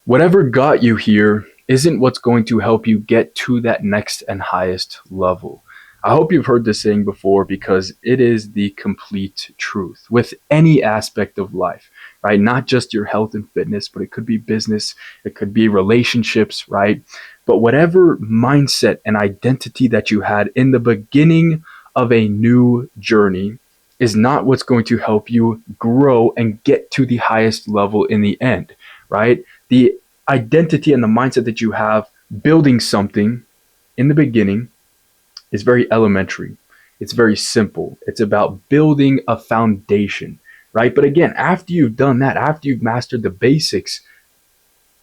Whatever got you here isn't what's going to help you get to that next and highest level. I hope you've heard this saying before because it is the complete truth with any aspect of life, right? Not just your health and fitness, but it could be business, it could be relationships, right? But whatever mindset and identity that you had in the beginning of a new journey is not what's going to help you grow and get to the highest level in the end, right? The identity and the mindset that you have building something in the beginning is very elementary. It's very simple. It's about building a foundation, right? But again, after you've done that, after you've mastered the basics,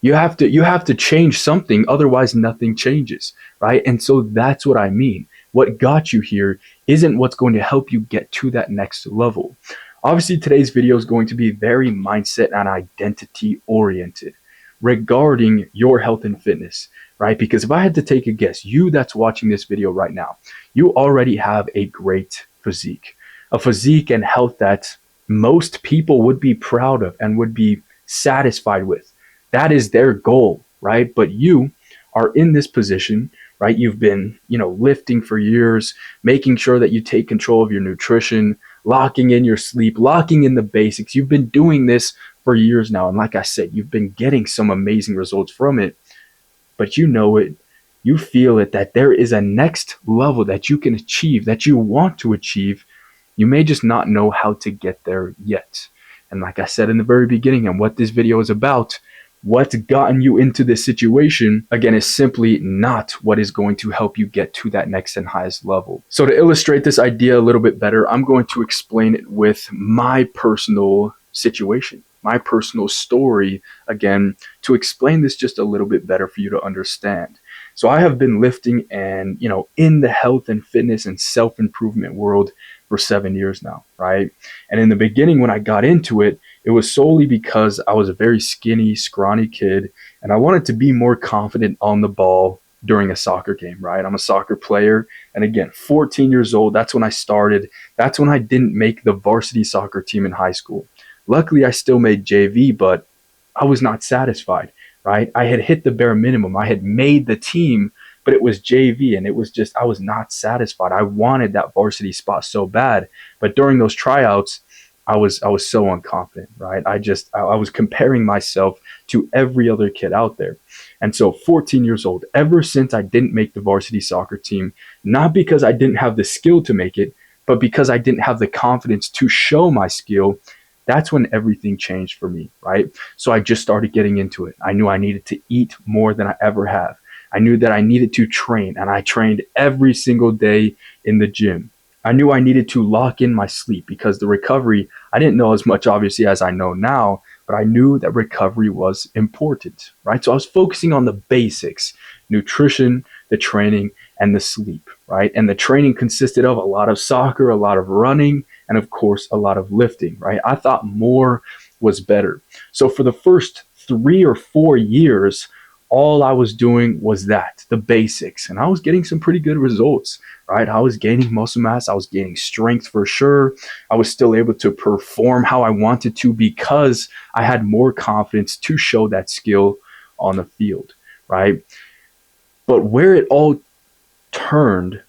you have to change something, otherwise nothing changes, right? And so that's what I mean. What got you here isn't what's going to help you get to that next level. Obviously, today's video is going to be very mindset and identity oriented regarding your health and fitness, right? Because if I had to take a guess, you that's watching this video right now, you already have a great physique, a physique and health that most people would be proud of and would be satisfied with. That is their goal, right? But you are in this position, right? You've been, lifting for years, making sure that you take control of your nutrition, locking in your sleep, locking in the basics. You've been doing this for years now. And like I said, you've been getting some amazing results from it, but you know it, you feel it, that there is a next level that you can achieve, that you want to achieve. You may just not know how to get there yet. And like I said in the very beginning, and what this video is about, what's gotten you into this situation, again, is simply not what is going to help you get to that next and highest level. So to illustrate this idea a little bit better, I'm going to explain it with my personal situation, my personal story, again, to explain this just a little bit better for you to understand. So I have been lifting and, in the health and fitness and self-improvement world for 7 years now, right? And in the beginning, when I got into it, it was solely because I was a very skinny, scrawny kid, and I wanted to be more confident on the ball during a soccer game, right? I'm a soccer player. And again, 14 years old, that's when I started. That's when I didn't make the varsity soccer team in high school. Luckily, I still made JV, but I was not satisfied, right? I had hit the bare minimum. I had made the team, but it was JV, and it was just, I was not satisfied. I wanted that varsity spot so bad. But during those tryouts, I was so unconfident, right? I was comparing myself to every other kid out there. And so 14 years old, ever since I didn't make the varsity soccer team, not because I didn't have the skill to make it, but because I didn't have the confidence to show my skill, that's when everything changed for me, right? So I just started getting into it. I knew I needed to eat more than I ever have. I knew that I needed to train, and I trained every single day in the gym. I knew I needed to lock in my sleep because the recovery, I didn't know as much obviously as I know now, but I knew that recovery was important, right? So I was focusing on the basics, nutrition, the training, and the sleep, right? And the training consisted of a lot of soccer, a lot of running, and of course, a lot of lifting, right? I thought more was better. So for the first 3 or 4 years, all I was doing was that, the basics, and I was getting some pretty good results, right? I was gaining muscle mass, I was gaining strength for sure. I was still able to perform how I wanted to because I had more confidence to show that skill on the field, right? But where it all turned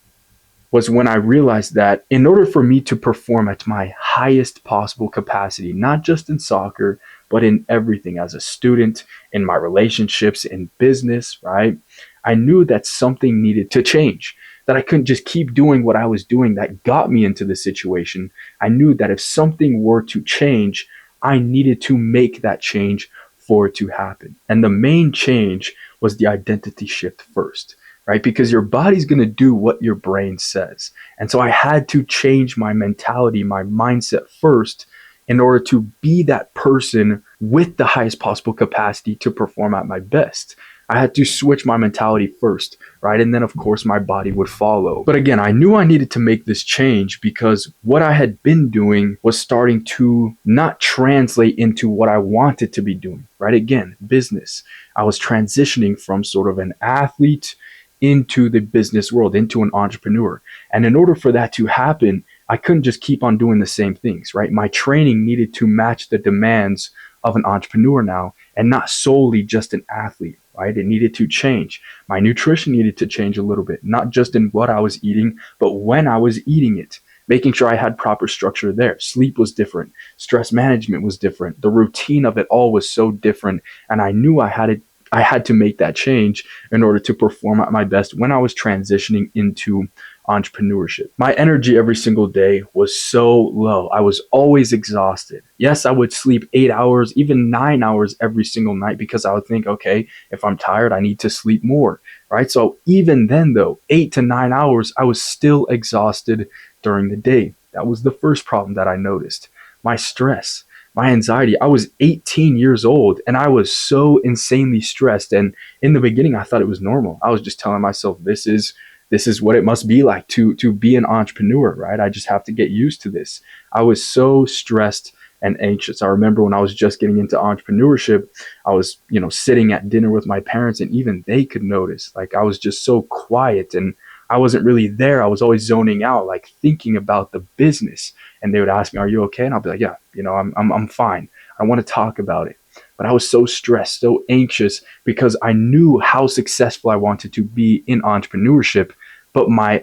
was when I realized that in order for me to perform at my highest possible capacity, not just in soccer, but in everything, as a student, in my relationships, in business, right? I knew that something needed to change, that I couldn't just keep doing what I was doing that got me into this situation. I knew that if something were to change, I needed to make that change for it to happen. And the main change was the identity shift first, right? Because your body's going to do what your brain says. And so I had to change my mentality, my mindset first in order to be that person with the highest possible capacity to perform at my best. I had to switch my mentality first, right? And then of course my body would follow. But again, I knew I needed to make this change because what I had been doing was starting to not translate into what I wanted to be doing, right? Again, business. I was transitioning from sort of an athlete into the business world, into an entrepreneur. And in order for that to happen, I couldn't just keep on doing the same things, right? My training needed to match the demands of an entrepreneur now. and not solely just an athlete, right? It needed to change. My nutrition needed to change a little bit, not just in what I was eating, but when I was eating it. Making sure I had proper structure there. Sleep was different. Stress management was different. The routine of it all was so different. And I knew I had to make that change in order to perform at my best when I was transitioning into entrepreneurship. My energy every single day was so low. I was always exhausted. Yes, I would sleep 8 hours, even 9 hours every single night because I would think, okay, if I'm tired, I need to sleep more, right? So even then, though, 8 to 9 hours, I was still exhausted during the day. That was the first problem that I noticed. My stress, my anxiety. I was 18 years old and I was so insanely stressed. And in the beginning, I thought it was normal. I was just telling myself, this is what it must be like to be an entrepreneur, right? I just have to get used to this. I was so stressed and anxious. I remember when I was just getting into entrepreneurship, I was, sitting at dinner with my parents and even they could notice. Like I was just so quiet and I wasn't really there. I was always zoning out, like thinking about the business. And they would ask me, "Are you okay?" And I'll be like, "Yeah, I'm fine. I want to talk about it." But I was so stressed, so anxious because I knew how successful I wanted to be in entrepreneurship. But my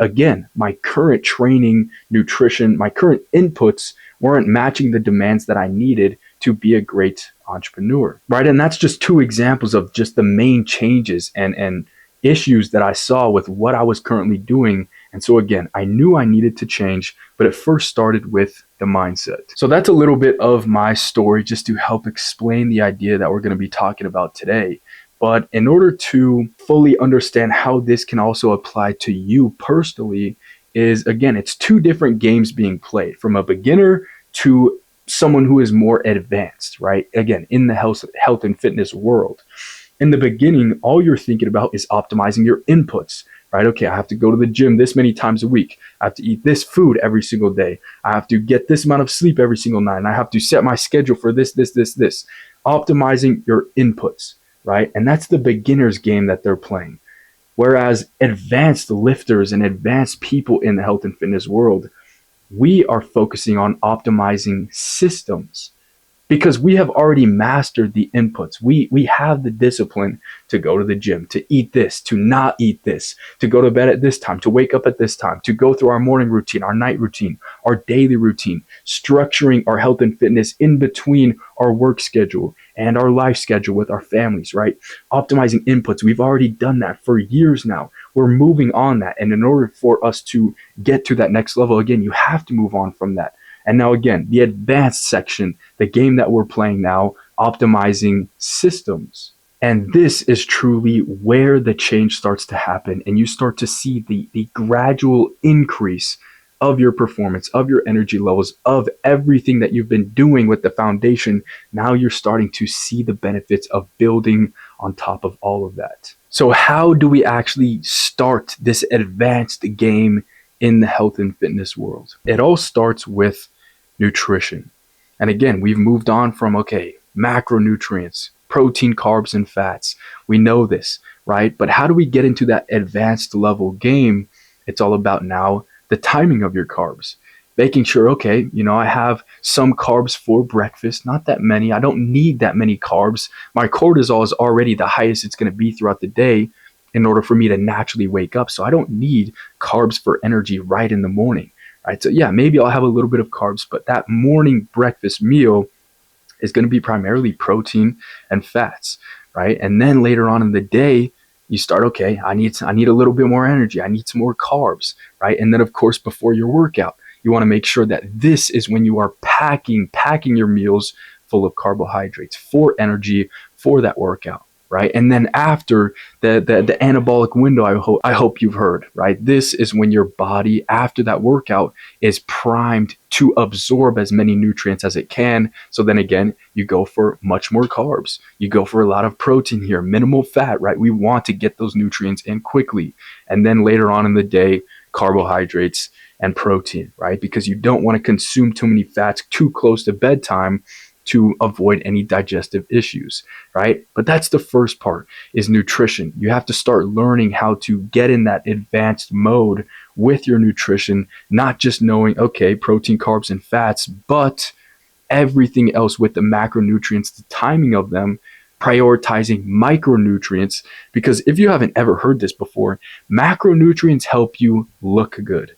current training, nutrition, my current inputs weren't matching the demands that I needed to be a great entrepreneur, right? And that's just two examples of just the main changes and issues that I saw with what I was currently doing. And so again, I knew I needed to change, but it first started with the mindset. So that's a little bit of my story just to help explain the idea that we're going to be talking about today. But in order to fully understand how this can also apply to you personally, is again, it's two different games being played from a beginner to someone who is more advanced, right? Again, in the health and fitness world. In the beginning, all you're thinking about is optimizing your inputs, right? Okay, I have to go to the gym this many times a week. I have to eat this food every single day. I have to get this amount of sleep every single night. And I have to set my schedule for this. Optimizing your inputs, right? And that's the beginner's game that they're playing. Whereas advanced lifters and advanced people in the health and fitness world, we are focusing on optimizing systems because we have already mastered the inputs. We have the discipline to go to the gym, to eat this, to not eat this, to go to bed at this time, to wake up at this time, to go through our morning routine, our night routine, our daily routine, structuring our health and fitness in between our work schedule and our life schedule with our families, right? Optimizing inputs. We've already done that for years now. We're moving on that. And in order for us to get to that next level, again, you have to move on from that. And now again, the advanced section, the game that we're playing now, optimizing systems. And this is truly where the change starts to happen. And you start to see the gradual increase of your performance, of your energy levels, of everything that you've been doing with the foundation. Now you're starting to see the benefits of building on top of all of that. So how do we actually start this advanced game in the health and fitness world? It all starts with nutrition. And again, we've moved on from, okay, macronutrients, protein, carbs, and fats. We know this, right? But how do we get into that advanced level game? It's all about now the timing of your carbs. Making sure, okay, I have some carbs for breakfast, not that many. I don't need that many carbs. My cortisol is already the highest it's going to be throughout the day in order for me to naturally wake up. So I don't need carbs for energy right in the morning. Right, so yeah, maybe I'll have a little bit of carbs, but that morning breakfast meal is going to be primarily protein and fats, right? And then later on in the day, you start, okay, I need a little bit more energy. I need some more carbs, right? And then of course, before your workout, you want to make sure that this is when you are packing your meals full of carbohydrates for energy for that workout. Right. And then after the anabolic window, I hope you've heard, right? This is when your body after that workout is primed to absorb as many nutrients as it can. So then again, you go for much more carbs. You go for a lot of protein here, minimal fat, right? We want to get those nutrients in quickly. And then later on in the day, carbohydrates and protein, right? Because you don't want to consume too many fats too close to bedtime to avoid any digestive issues, right? But that's the first part, is nutrition. You have to start learning how to get in that advanced mode with your nutrition, not just knowing, okay, protein, carbs, and fats, but everything else with the macronutrients, the timing of them, prioritizing micronutrients, because if you haven't ever heard this before, macronutrients help you look good,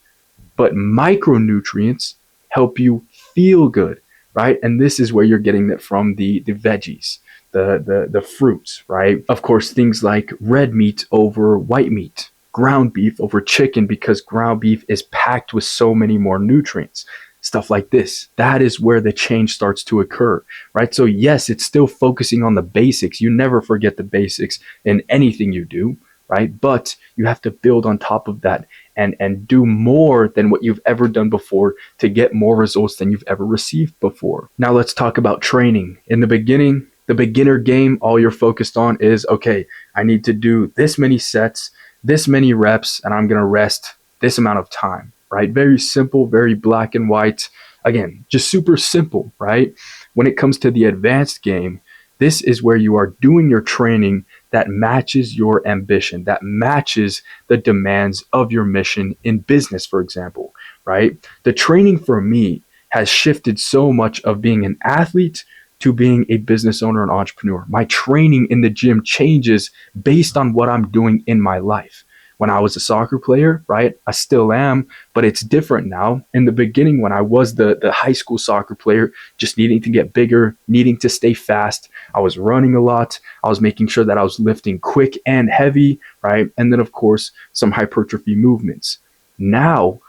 but micronutrients help you feel good, right? And this is where you're getting that from the veggies, the fruits, right? Of course, things like red meat over white meat, ground beef over chicken, because ground beef is packed with so many more nutrients. Stuff like this. That is where the change starts to occur, right? So yes, it's still focusing on the basics. You never forget the basics in anything you do, right? But you have to build on top of that and do more than what you've ever done before to get more results than you've ever received before. Now let's talk about training. In the beginning, the beginner game, all you're focused on is, okay, I need to do this many sets, this many reps, and I'm going to rest this amount of time, right? Very simple, very black and white. Again, just super simple, right? When it comes to the advanced game, this is where you are doing your training that matches your ambition, that matches the demands of your mission in business, for example, right? The training for me has shifted so much of being an athlete to being a business owner and entrepreneur. My training in the gym changes based on what I'm doing in my life. When I was a soccer player, right, I still am, but it's different now. In the beginning, when I was the high school soccer player, just needing to get bigger, needing to stay fast, I was running a lot. I was making sure that I was lifting quick and heavy, right? And then, of course, some hypertrophy movements. Now,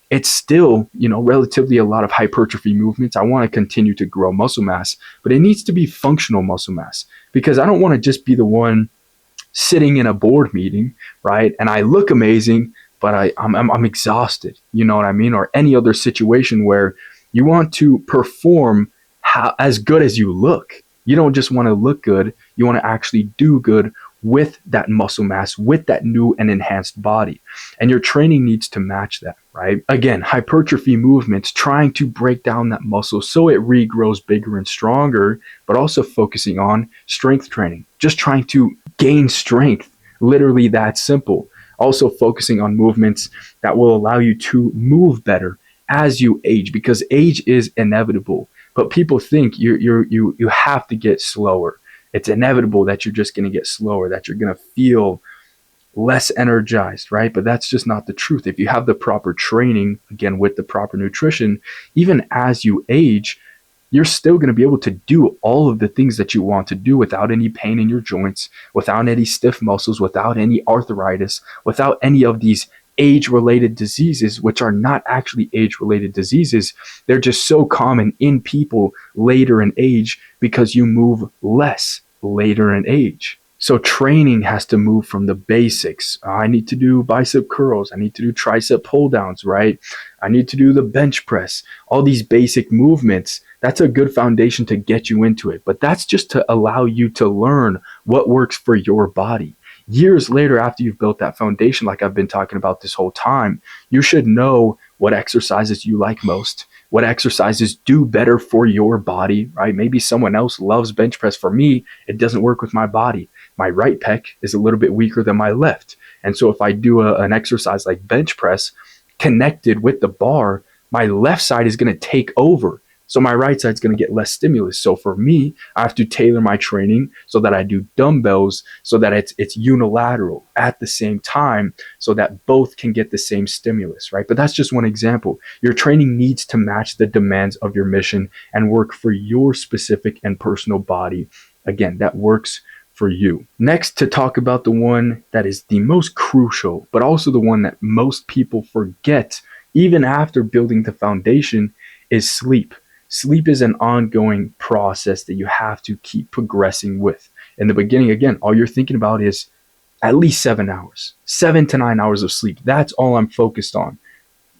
it's still, relatively a lot of hypertrophy movements. I want to continue to grow muscle mass, but it needs to be functional muscle mass, because I don't want to just be the one sitting in a board meeting, right? And I look amazing, but I'm exhausted, you know what I mean? Or any other situation where you want to perform as good as you look. You don't just want to look good. You want to actually do good with that muscle mass, with that new and enhanced body. And your training needs to match that, right? Again, hypertrophy movements, trying to break down that muscle so it regrows bigger and stronger, but also focusing on strength training, just trying to gain strength, literally that simple. Also focusing on movements that will allow you to move better as you age, because age is inevitable. But people think you have to get slower. It's inevitable that you're just going to get slower, that you're going to feel less energized, right? But that's just not the truth. If you have the proper training, again, with the proper nutrition, even as you age, you're still going to be able to do all of the things that you want to do without any pain in your joints, without any stiff muscles, without any arthritis, without any of these age-related diseases, which are not actually age-related diseases. They're just so common in people later in age because you move less later in age. So training has to move from the basics. I need to do bicep curls. I need to do tricep pull downs, right? I need to do the bench press. All these basic movements, that's a good foundation to get you into it. But that's just to allow you to learn what works for your body. Years later, after you've built that foundation, like I've been talking about this whole time, you should know what exercises you like most, what exercises do better for your body, right? Maybe someone else loves bench press. For me, it doesn't work with my body. My right pec is a little bit weaker than my left. And so if I do an exercise like bench press connected with the bar, my left side is going to take over. So my right side is going to get less stimulus. So for me, I have to tailor my training so that I do dumbbells so that it's unilateral at the same time so that both can get the same stimulus, right? But that's just one example. Your training needs to match the demands of your mission and work for your specific and personal body. Again, that works for you. Next, to talk about the one that is the most crucial, but also the one that most people forget even after building the foundation, is sleep. Sleep is an ongoing process that you have to keep progressing with. In the beginning, again, all you're thinking about is at least 7 hours, 7 to 9 hours of sleep. That's all I'm focused on.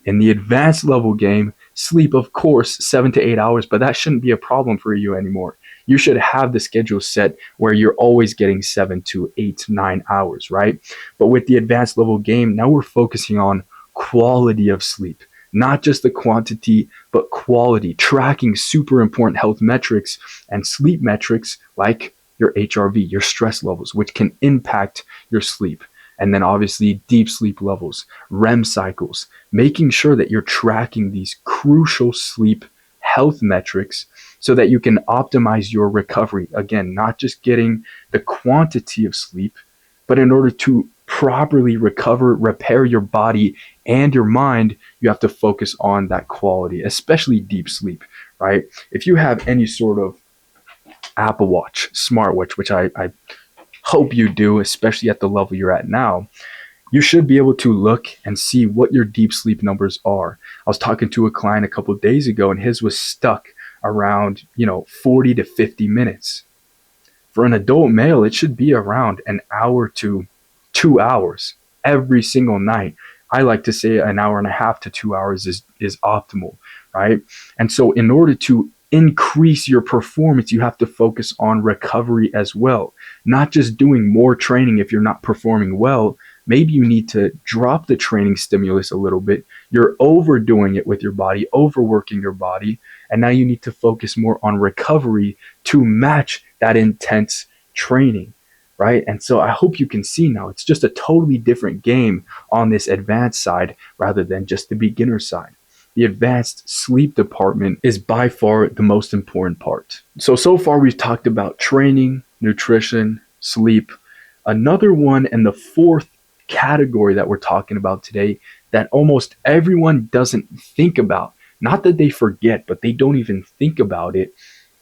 In the advanced level game, sleep, of course, 7 to 8 hours, but that shouldn't be a problem for you anymore. You should have the schedule set where you're always getting 7 to 8, 9 hours, right? But with the advanced level game, now we're focusing on quality of sleep. Not just the quantity, but quality, tracking super important health metrics and sleep metrics like your HRV, your stress levels, which can impact your sleep. And then obviously deep sleep levels, REM cycles, making sure that you're tracking these crucial sleep health metrics so that you can optimize your recovery. Again, not just getting the quantity of sleep, but in order to properly recover, repair your body and your mind, you have to focus on that quality, especially deep sleep, right? If you have any sort of Apple Watch, smartwatch, which I hope you do, especially at the level you're at now, you should be able to look and see what your deep sleep numbers are. I was talking to a client a couple of days ago, and his was stuck around 40 to 50 minutes. For an adult male, it should be around an hour to 2 hours every single night. I like to say an hour and a half to 2 hours is optimal, right? And so in order to increase your performance, you have to focus on recovery as well, not just doing more training if you're not performing well. Maybe you need to drop the training stimulus a little bit. You're overdoing it with your body, overworking your body, and now you need to focus more on recovery to match that intense training, right? And so I hope you can see now it's just a totally different game on this advanced side rather than just the beginner side. The advanced sleep department is by far the most important part. So far we've talked about training, nutrition, sleep. Another one, and the fourth category that we're talking about today, that almost everyone doesn't think about, not that they forget, but they don't even think about it,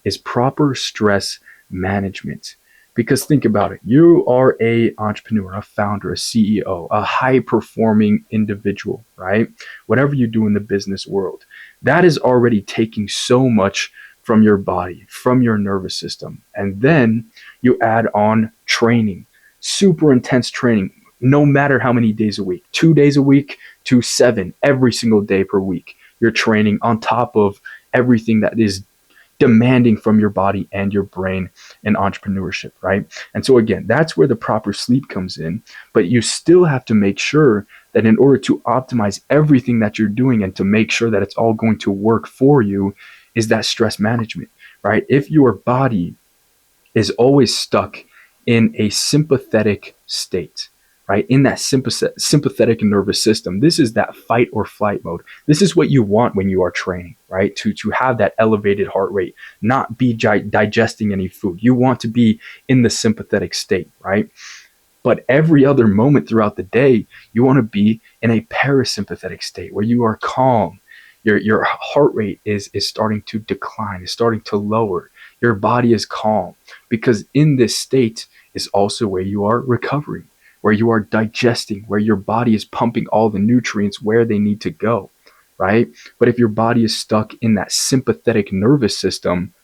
is proper stress management. Because think about it, you are a entrepreneur, a founder, a CEO, a high performing individual, right? Whatever you do in the business world, that is already taking so much from your body, from your nervous system. And then you add on training, super intense training, no matter how many days a week, 2 days a week to 7 every single day per week. You're training on top of everything that is demanding from your body and your brain in entrepreneurship, right? And so again, that's where the proper sleep comes in, but you still have to make sure that in order to optimize everything that you're doing and to make sure that it's all going to work for you is that stress management, right? If your body is always stuck in a sympathetic state, right? In that sympathetic nervous system, this is that fight or flight mode. This is what you want when you are training, right? To have that elevated heart rate, not be digesting any food. You want to be in the sympathetic state, right? But every other moment throughout the day, you want to be in a parasympathetic state where you are calm. Your heart rate is starting to decline, is starting to lower. Your body is calm, because in this state is also where you are recovering, where you are digesting, where your body is pumping all the nutrients where they need to go, right? But if your body is stuck in that sympathetic nervous system,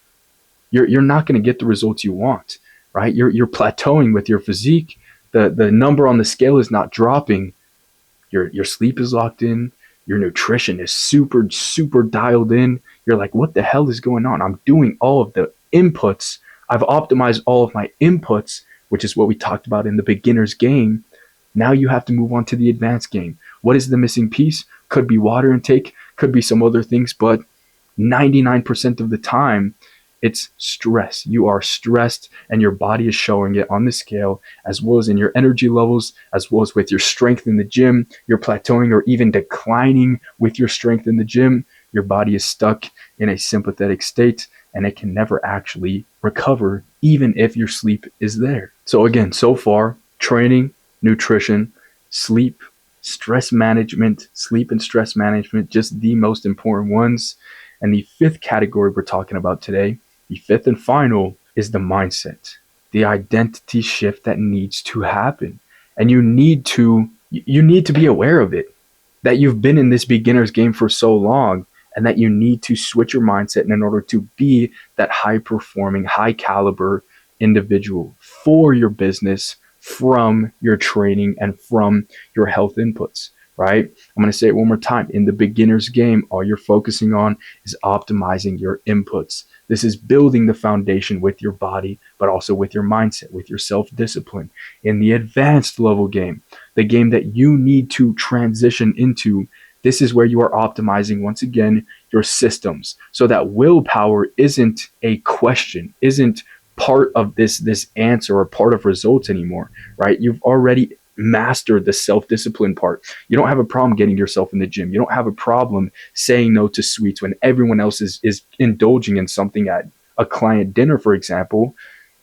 you're not going to get the results you want, right? You're plateauing with your physique. The number on the scale is not dropping. Your sleep is locked in. Your nutrition is super, super dialed in. You're like, what the hell is going on? I'm doing all of the inputs. I've optimized all of my inputs, which is what we talked about in the beginner's game. Now you have to move on to the advanced game. What is the missing piece? Could be water intake, could be some other things, but 99% of the time, it's stress. You are stressed and your body is showing it on the scale, as well as in your energy levels, as well as with your strength in the gym. You're plateauing or even declining with your strength in the gym. Your body is stuck in a sympathetic state and it can never actually recover, even if your sleep is there. So again, so far, training, nutrition, sleep, stress management, sleep and stress management, just the most important ones. And the fifth category we're talking about today, the fifth and final, is the mindset, the identity shift that needs to happen. And you need to be aware of it, that you've been in this beginner's game for so long, and that you need to switch your mindset in order to be that high performing, high caliber individual for your business, from your training and from your health inputs, right? I'm going to say it one more time. In the beginner's game, all you're focusing on is optimizing your inputs. This is building the foundation with your body, but also with your mindset, with your self-discipline. In the advanced level game, the game that you need to transition into, this is where you are optimizing, once again, your systems, so that willpower isn't a question, isn't part of this answer or part of results anymore, right? You've already mastered the self-discipline part. You don't have a problem getting yourself in the gym. You don't have a problem saying no to sweets when everyone else is indulging in something at a client dinner, for example,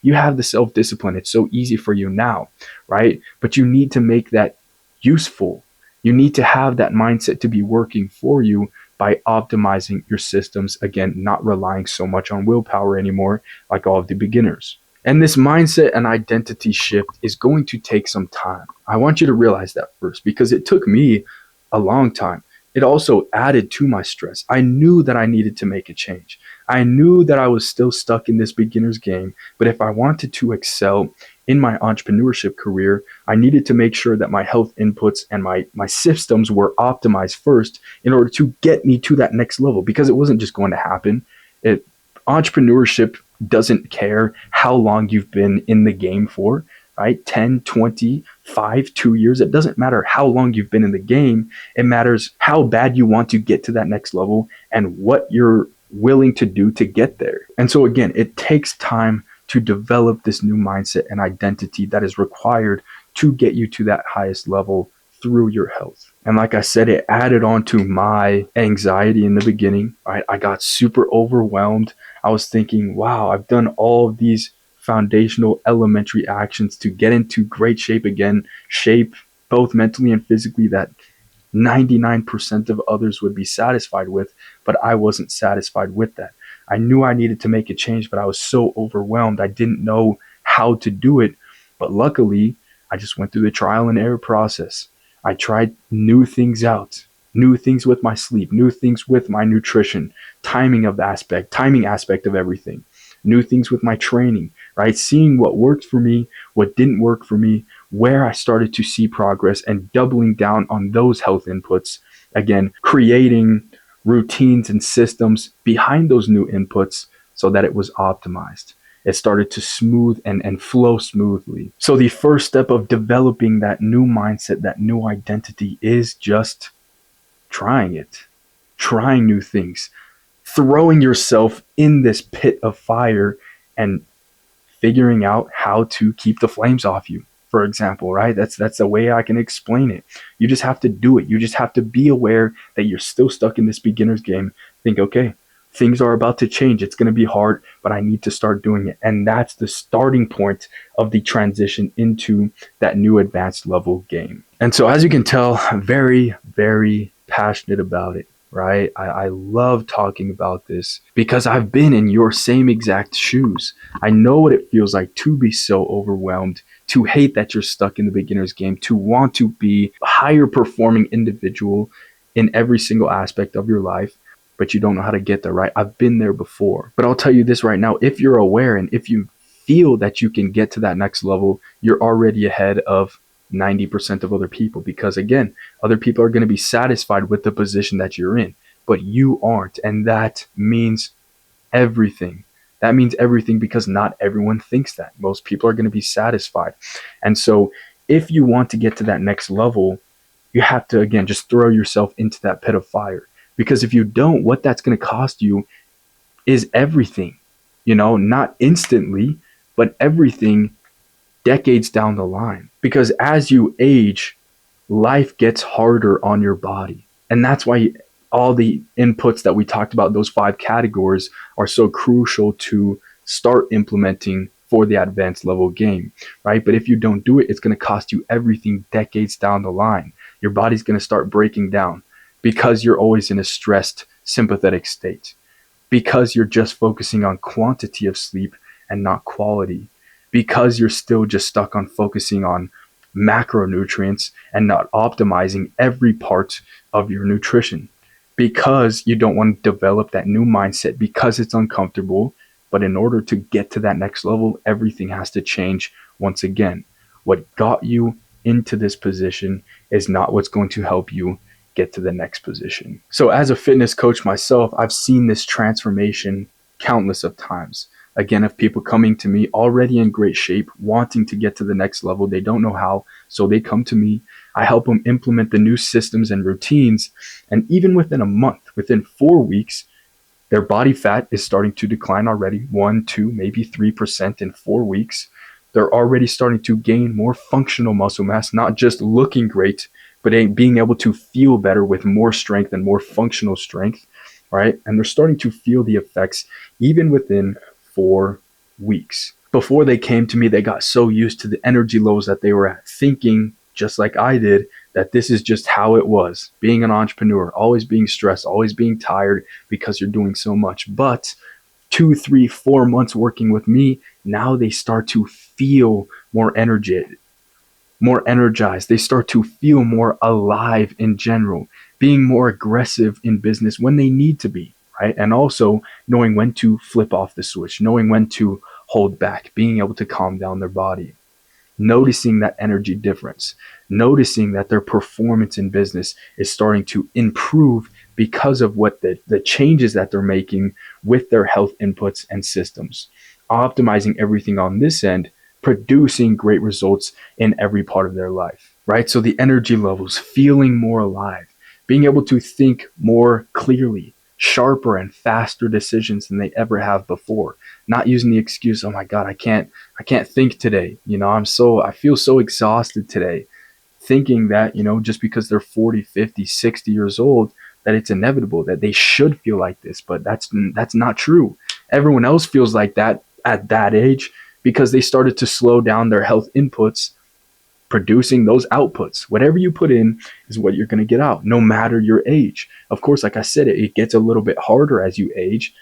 you have the self-discipline. It's so easy for you now, right? But you need to make that useful. You need to have that mindset to be working for you by optimizing your systems. Again, not relying so much on willpower anymore, like all of the beginners. And this mindset and identity shift is going to take some time. I want you to realize that first, because it took me a long time. It also added to my stress. I knew that I needed to make a change. I knew that I was still stuck in this beginner's game, but if I wanted to excel in my entrepreneurship career, I needed to make sure that my health inputs and my systems were optimized first in order to get me to that next level, because it wasn't just going to happen. Entrepreneurship doesn't care how long you've been in the game for, right? 10, 20, 5, 2 years. It doesn't matter how long you've been in the game. It matters how bad you want to get to that next level and what you're willing to do to get there. And so again, it takes time to develop this new mindset and identity that is required to get you to that highest level through your health. And like I said, it added on to my anxiety in the beginning, right? I got super overwhelmed. I was thinking, wow, I've done all of these foundational elementary actions to get into great shape again, shape both mentally and physically that 99% of others would be satisfied with, but I wasn't satisfied with that. I knew I needed to make a change, but I was so overwhelmed. I didn't know how to do it. But luckily, I just went through the trial and error process. I tried new things out, new things with my sleep, new things with my nutrition, timing aspect of everything, new things with my training, right? Seeing what worked for me, what didn't work for me, where I started to see progress, and doubling down on those health inputs. Again, creating routines and systems behind those new inputs so that it was optimized. It started to smooth and flow smoothly. So the first step of developing that new mindset, that new identity, is just trying it, trying new things, throwing yourself in this pit of fire and figuring out how to keep the flames off you, for example, right? That's the way I can explain it. You just have to do it. You just have to be aware that you're still stuck in this beginner's game. Think, okay, things are about to change. It's going to be hard, but I need to start doing it. And that's the starting point of the transition into that new advanced level game. And so, as you can tell, I'm very, very passionate about it, right? I love talking about this because I've been in your same exact shoes. I know what it feels like to be so overwhelmed, to hate that you're stuck in the beginner's game, to want to be a higher performing individual in every single aspect of your life, but you don't know how to get there, right? I've been there before. But I'll tell you this right now, if you're aware and if you feel that you can get to that next level, you're already ahead of 90% of other people, because again, other people are going to be satisfied with the position that you're in, but you aren't. And that means everything. That means everything, because not everyone thinks that. Most people are going to be satisfied. And so if you want to get to that next level, you have to, again, just throw yourself into that pit of fire. Because if you don't, what that's going to cost you is everything, not instantly, but everything decades down the line. Because as you age, life gets harder on your body. And that's why all the inputs that we talked about, those 5 categories, are so crucial to start implementing for the advanced level game, right? But if you don't do it, it's going to cost you everything decades down the line. Your body's going to start breaking down because you're always in a stressed, sympathetic state, because you're just focusing on quantity of sleep and not quality, because you're still just stuck on focusing on macronutrients and not optimizing every part of your nutrition, because you don't want to develop that new mindset because it's uncomfortable. But in order to get to that next level, everything has to change once again. What got you into this position is not what's going to help you get to the next position. So as a fitness coach myself, I've seen this transformation countless of times. Again, of people coming to me already in great shape, wanting to get to the next level. They don't know how, so they come to me. I help them implement the new systems and routines. And even within a month, within 4 weeks, their body fat is starting to decline already, 1, 2, maybe 3% in 4 weeks. They're already starting to gain more functional muscle mass, not just looking great, but being able to feel better with more strength and more functional strength, right? And they're starting to feel the effects even within 4 weeks. Before they came to me, they got so used to the energy levels that they were at, thinking, just like I did, that this is just how it was. Being an entrepreneur, always being stressed, always being tired because you're doing so much. But 2, 3, 4 months working with me, now they start to feel more energetic, more energized. They start to feel more alive in general, being more aggressive in business when they need to be, right? And also knowing when to flip off the switch, knowing when to hold back, being able to calm down their body, noticing that energy difference, noticing that their performance in business is starting to improve because of what the changes that they're making with their health inputs and systems, optimizing everything on this end, producing great results in every part of their life, right? So the energy levels, feeling more alive, being able to think more clearly, sharper and faster decisions than they ever have before, not using the excuse, oh my God, I can't think today. I feel so exhausted today, thinking that, just because they're 40, 50, 60 years old, that it's inevitable that they should feel like this, but that's not true. Everyone else feels like that at that age because they started to slow down their health inputs, producing those outputs. Whatever you put in is what you're going to get out, no matter your age. Of course, like I said, it gets a little bit harder as you age,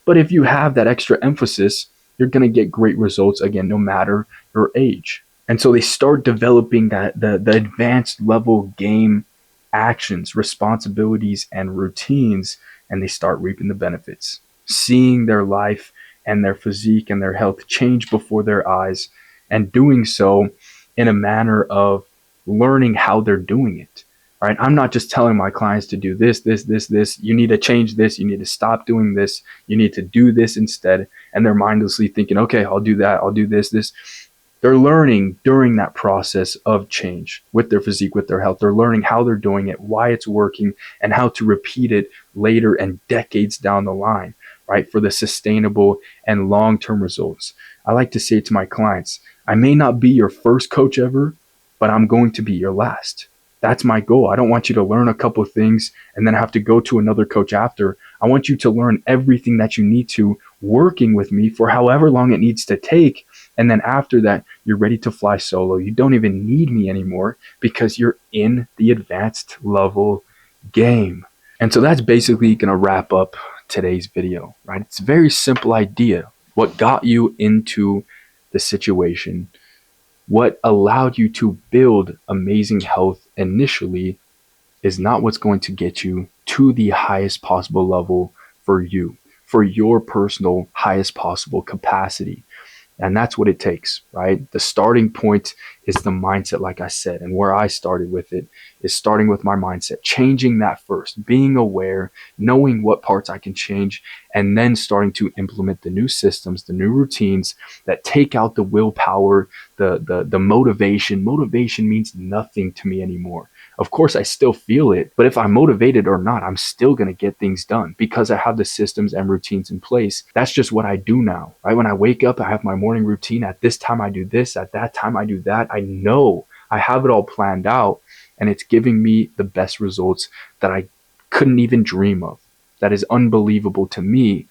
but if you have that extra emphasis, you're going to get great results, again, no matter your age. And so they start developing the advanced level game actions, responsibilities, and routines, and they start reaping the benefits, seeing their life and their physique and their health change before their eyes, and doing so in a manner of learning how they're doing it. Right? I'm not just telling my clients to do this. You need to change this. You need to stop doing this. You need to do this instead. And they're mindlessly thinking, okay, I'll do that. I'll do this. They're learning during that process of change with their physique, with their health. They're learning how they're doing it, why it's working, and how to repeat it later and decades down the line, right? For the sustainable and long-term results. I like to say to my clients, I may not be your first coach ever, but I'm going to be your last. That's my goal. I don't want you to learn a couple of things and then have to go to another coach after. I want you to learn everything that you need to working with me for however long it needs to take. And then after that, you're ready to fly solo. You don't even need me anymore because you're in the advanced level game. And so that's basically going to wrap up today's video, right? It's a very simple idea. What got you into the situation, what allowed you to build amazing health initially, is not what's going to get you to the highest possible level for you, for your personal highest possible capacity. And that's what it takes, right? The starting point is the mindset, like I said, and where I started with it is starting with my mindset, changing that first, being aware, knowing what parts I can change, and then starting to implement the new systems, the new routines that take out the willpower, the motivation. Motivation means nothing to me anymore. Of course, I still feel it, but if I'm motivated or not, I'm still going to get things done because I have the systems and routines in place. That's just what I do now, right? When I wake up, I have my morning routine. At this time, I do this. At that time, I do that. I know I have it all planned out, and it's giving me the best results that I couldn't even dream of. That is unbelievable to me,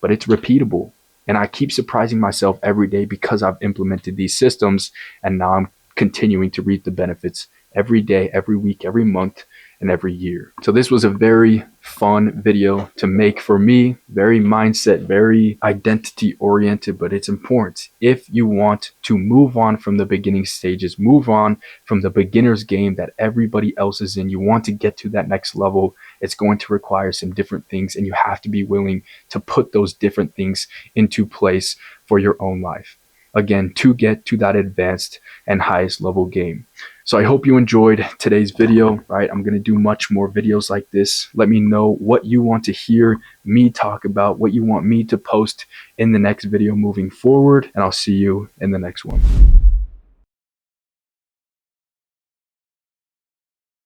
but it's repeatable. And I keep surprising myself every day because I've implemented these systems, and now I'm continuing to reap the benefits every day, every week, every month, and every year. So this was a very fun video to make for me, very mindset, very identity oriented, but it's important. If you want to move on from the beginning stages, move on from the beginner's game that everybody else is in, you want to get to that next level, it's going to require some different things, and you have to be willing to put those different things into place for your own life. Again, to get to that advanced and highest level game. So I hope you enjoyed today's video, right? I'm going to do much more videos like this. Let me know what you want to hear me talk about, what you want me to post in the next video moving forward, and I'll see you in the next one.